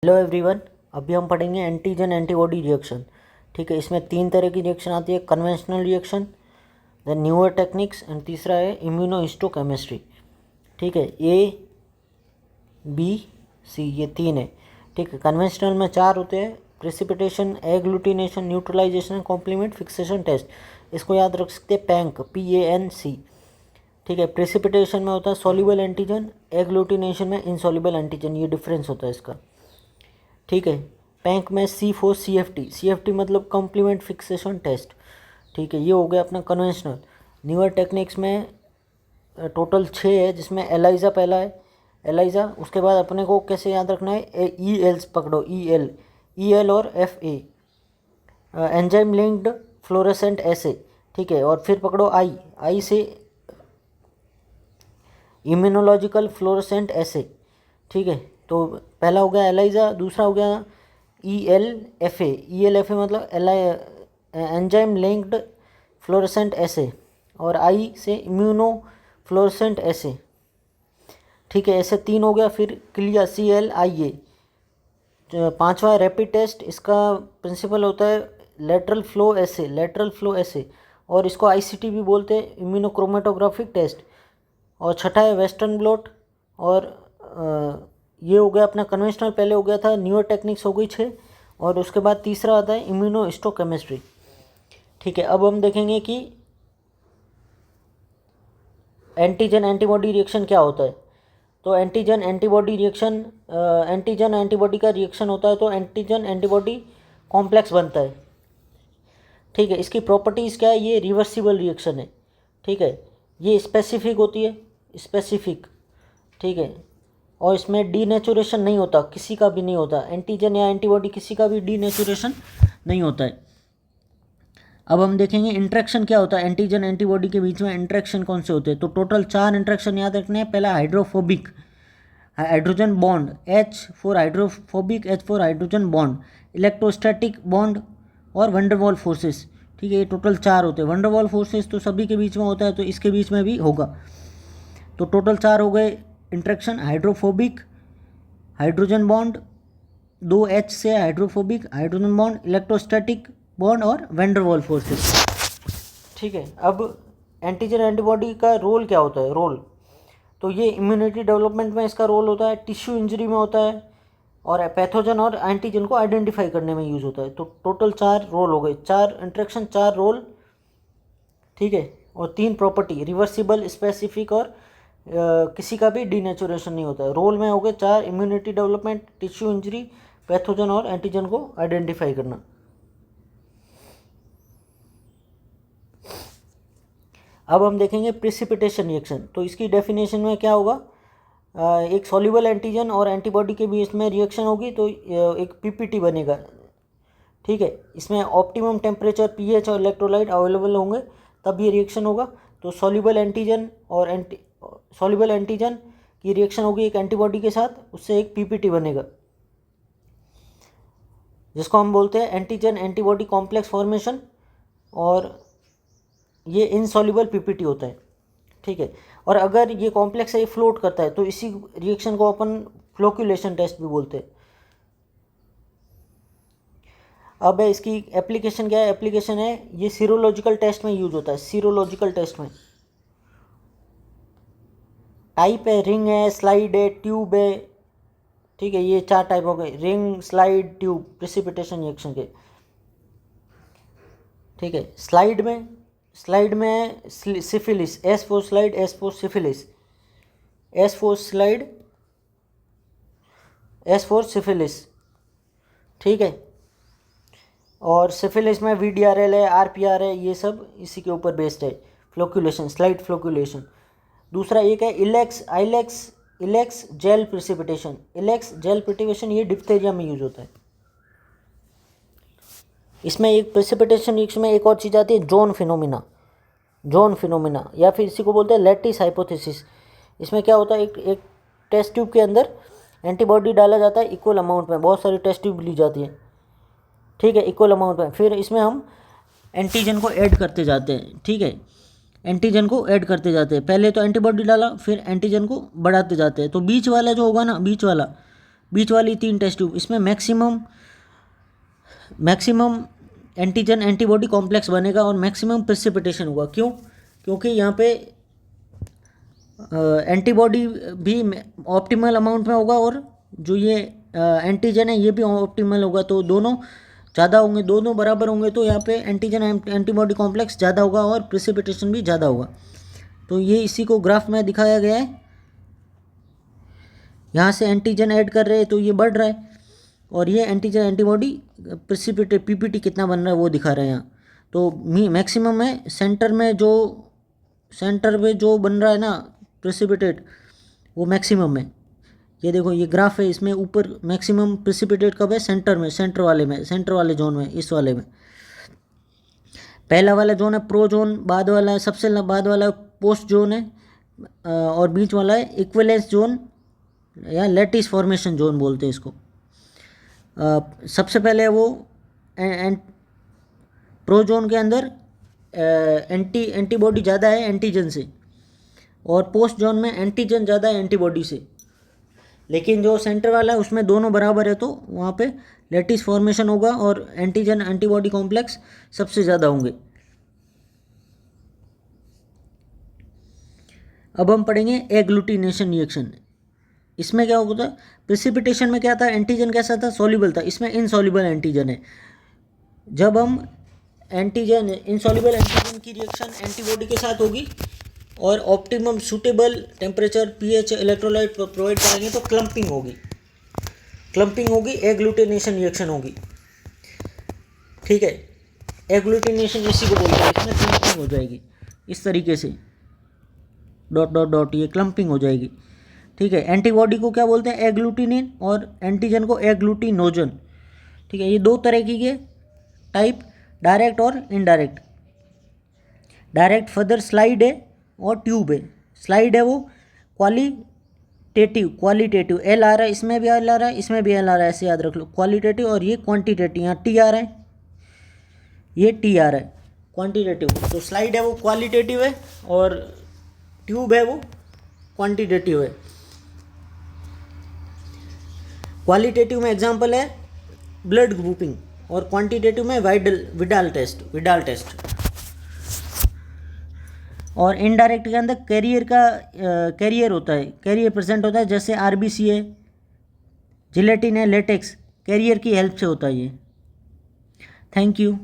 Hello everyone. अभी हम पढ़ेंगे एंटीजन एंटीबॉडी रिएक्शन। ठीक है, इसमें 3 तरह की रिएक्शन आती है, conventional reaction, then newer techniques and तीसरा है इम्यूनोहिस्टोकेमिस्ट्री। ठीक है, ए बी सी ये 3 है। ठीक है, कन्वेंशनल में 4 होते हैं, precipitation, agglutination, neutralization, complement, fixation test. इसको याद रख सकते हैं, पैंक, PANC। ठीक है, प्रेसिपिटेशन में होता है सॉल्युबल एंटीजन, एग्लूटिनेशन में इनसॉल्युबल एंटीजन, ये डिफरेंस होता है इसका। ठीक है, पैंक में C4CFT मतलब कॉम्प्लीमेंट फिक्सेशन टेस्ट। ठीक है, ये हो गया अपना कन्वेंशनल। न्यूअर टेक्निक्स में टोटल 6 है, जिसमें एलाइजा पहला है। एलाइजा, उसके बाद अपने को कैसे याद रखना है, ELs पकड़ो, EL और FA, एंजाइम लिंक्ड फ्लोरेसेंट एसे। ठीक है, और फिर पकड़ो आई से इम्यूनोलॉजिकल फ्लोरेसेंट एसे। ठीक है, तो पहला हो गया एलाइजा, दूसरा हो गया ELFA मतलब एंजाइम लिंक्ड फ्लोरेसेंट एसे, और आई से इम्यूनो फ्लोरेसेंट एसे। ठीक है, ऐसे 3 हो गया। फिर क्लिया, CLIA। पांचवा रैपिड टेस्ट, इसका प्रिंसिपल होता है लेटरल फ्लो एसे, और इसको ICT भी बोलते हैं, इम्यूनोक्रोमेटोग्राफिक टेस्ट। और छठा है वेस्टर्न ब्लॉट। और ये हो गया अपना कन्वेंशनल, पहले हो गया था न्यूअर टेक्निक्स हो गई 6, और उसके बाद तीसरा आता है इम्यूनोहिस्टोकेमिस्ट्री। ठीक है, अब हम देखेंगे कि एंटीजन एंटीबॉडी रिएक्शन क्या होता है। तो एंटीजन एंटीबॉडी का रिएक्शन होता है तो एंटीजन एंटीबॉडी कॉम्प्लेक्स बनता है। ठीक है, इसकी प्रॉपर्टीज़ क्या है, ये रिवर्सिबल रिएक्शन है। ठीक है, ये स्पेसिफिक होती है, स्पेसिफिक। ठीक है, और इसमें डीनेचुरेशन नहीं होता, किसी का भी नहीं होता, एंटीजन या एंटीबॉडी किसी का भी डीनेचुरेशन नहीं होता है। अब हम देखेंगे इंट्रैक्शन क्या होता है, एंटीजन एंटीबॉडी के बीच में इंट्रैक्शन कौन से होते हैं। तो टोटल 4 इंट्रैक्शन याद रखने हैं। पहला hydrophobic, hydrogen bond, H for hydrophobic, H for hydrogen bond, electrostatic bond और वंडरवॉल फोर्सेस। ठीक है, ये टोटल 4 होते हैं। वंडरवॉल फोर्सेस तो सभी के बीच में होता है, तो इसके बीच में भी होगा। तो टोटल 4 हो गए interaction, hydrophobic, hydrogen bond, 2 H से hydrophobic, hydrogen bond, electrostatic bond और वैंडरवॉल फोर्सेस। ठीक है, अब एंटीजन एंटीबॉडी का रोल क्या होता है, रोल तो ये इम्यूनिटी डेवलपमेंट में इसका रोल होता है, टिश्यू इंजरी में होता है, और पैथोजन और एंटीजन को आइडेंटिफाई करने में यूज़ होता है। तो टोटल 4 रोल हो गए, 4 इंट्रैक्शन 4 रोल। ठीक है, और 3 प्रॉपर्टी, रिवर्सिबल, स्पेसिफिक और किसी का भी डीनेचुरेशन नहीं होता है। रोल में हो गए 4, immunity development, tissue injury, pathogen और एंटीजन को आइडेंटिफाई करना। अब हम देखेंगे प्रेसिपिटेशन रिएक्शन। तो इसकी डेफिनेशन में क्या होगा, एक सॉल्युबल एंटीजन और एंटीबॉडी के बीच में रिएक्शन होगी तो एक PPT बनेगा। ठीक है, इसमें ऑप्टिमम टेम्परेचर, pH और इलेक्ट्रोलाइट अवेलेबल होंगे तब ये रिएक्शन होगा। तो सॉल्युबल एंटीजन की रिएक्शन होगी एक एंटीबॉडी के साथ, उससे एक PPT बनेगा, जिसको हम बोलते हैं एंटीजन एंटीबॉडी कॉम्प्लेक्स फॉर्मेशन, और ये इनसॉल्युबल PPT होता है। ठीक है, और अगर ये कॉम्प्लेक्स है, ये फ्लोट करता है, तो इसी रिएक्शन को अपन फ्लोक्यूलेशन टेस्ट भी बोलते हैं। अब इसकी एप्लीकेशन क्या है, एप्लीकेशन है ये सीरोलॉजिकल टेस्ट में यूज होता है। सीरोलॉजिकल टेस्ट में टाइप है, रिंग है, स्लाइड है, ट्यूब है। ठीक है, ये 4 टाइप हो गए, ring, slide, tube, precipitation reaction के। ठीक है, स्लाइड में syphilis, S for slide, S for syphilis, S for slide, S for syphilis. ठीक है, और सिफिलिस में VDRL है, RPR है, ये सब इसी के ऊपर बेस्ड है, फ्लोक्यूलेशन, स्लाइड फ्लोक्यूलेशन। दूसरा एक है इलेक्स जेल प्रेसिपिटेशन। इलेक्स जेल प्रेसिपिटेशन ये डिप्थेरिया में यूज होता है। इसमें एक प्रेसिपिटेशन रिएक्शन में एक और चीज़ आती है, जोन फिनोमिना, या फिर इसी को बोलते हैं लैटिस हाइपोथेसिस। इसमें क्या होता है, एक टेस्ट ट्यूब के अंदर एंटीबॉडी डाला जाता है इक्वल अमाउंट में, बहुत सारी टेस्ट ट्यूब ली जाती है। ठीक है, इक्वल अमाउंट में, फिर इसमें हम एंटीजन को ऐड करते जाते हैं। ठीक है, एंटीजन को ऐड करते जाते हैं, पहले तो एंटीबॉडी डाला, फिर एंटीजन को बढ़ाते जाते हैं। तो बीच वाला जो होगा ना, बीच वाला बीच वाली 3 टेस्ट ट्यूब, इसमें मैक्सिमम एंटीजन एंटीबॉडी कॉम्प्लेक्स बनेगा और मैक्सिमम प्रेसिपिटेशन होगा। क्यों? क्योंकि यहाँ पे एंटीबॉडी भी ऑप्टिमल अमाउंट में होगा और जो ये एंटीजन है ये भी ऑप्टिमल होगा, तो दोनों ज़्यादा होंगे, दोनों बराबर होंगे, तो यहाँ पे एंटीजन एंटीबॉडी कॉम्प्लेक्स ज़्यादा होगा और प्रेसिपिटेशन भी ज़्यादा होगा। तो ये इसी को ग्राफ में दिखाया गया है। यहाँ से एंटीजन ऐड कर रहे हैं तो ये बढ़ रहा है और ये एंटीजन एंटीबॉडी प्रेसिपिटेट पीपीटी कितना बन रहा है वो दिखा रहे हैं यहाँ। तो मैक्सिमम है सेंटर में जो बन रहा है ना प्रेसिपिटेट, वो मैक्सिमम है। ये देखो ये ग्राफ है, इसमें ऊपर मैक्सिमम प्रेसिपिटेट कब है? सेंटर में, सेंटर वाले जोन में, इस वाले में। पहला वाला जोन है प्रो जोन, बाद वाला सबसे बाद वाला पोस्ट जोन है और बीच वाला है इक्विवेलेंस जोन या लैटिस फॉर्मेशन जोन बोलते हैं इसको। सबसे पहले वो प्रो जोन के अंदर एंटीबॉडी ज़्यादा है एंटीजन से और पोस्ट जोन में एंटीजन ज़्यादा है एंटीबॉडी से, लेकिन जो सेंटर वाला है उसमें दोनों बराबर है, तो वहाँ पे लैटिस फॉर्मेशन होगा और एंटीजन एंटीबॉडी कॉम्प्लेक्स सबसे ज़्यादा होंगे। अब हम पढ़ेंगे एग्लूटिनेशन रिएक्शन। इसमें क्या होता है? प्रेसिपिटेशन में क्या था? एंटीजन कैसा था? सॉल्युबल था। इसमें इनसॉल्युबल एंटीजन है। जब हम इनसॉल्युबल एंटीजन की रिएक्शन एंटीबॉडी के साथ होगी और optimum suitable temperature pH electrolyte provide करेंगे तो क्लम्पिंग होगी, एग्लूटिनेशन रिएक्शन होगी। ठीक है, एग्लूटिनेशन इसी को बोलते हैं। इसमें क्लम्पिंग हो जाएगी इस तरीके से, डॉट डॉट डॉट, ये क्लम्पिंग हो जाएगी। ठीक है, एंटीबॉडी को क्या बोलते हैं? एग्लूटिनिन, और एंटीजन को एग्लूटिनोजन। ठीक है, ये दो तरह की के टाइप, डायरेक्ट और इनडायरेक्ट। डायरेक्ट फर्दर स्लाइड है और ट्यूब है। स्लाइड है वो क्वालिटेटिव एल आ रहा है, इसमें भी एल आ रहा है, इसमें भी एल आ रहा है, ऐसे याद रख लो, क्वालिटेटिव। और ये क्वांटिटेटिव, यहाँ टी आ रहा है, ये टी आ रहा है, क्वांटिटेटिव। तो स्लाइड है वो क्वालिटेटिव है और ट्यूब है वो क्वांटिटेटिव है। क्वालिटेटिव में एग्जांपल है ब्लड ग्रुपिंग और क्वांटिटेटिव में विडाल टेस्ट। और इनडायरेक्ट के अंदर कैरियर होता है, कैरियर प्रेजेंट होता है, जैसे आरबीसी है, जिलेटिन है, लेटेक्स, कैरियर की हेल्प से होता है ये। Thank you.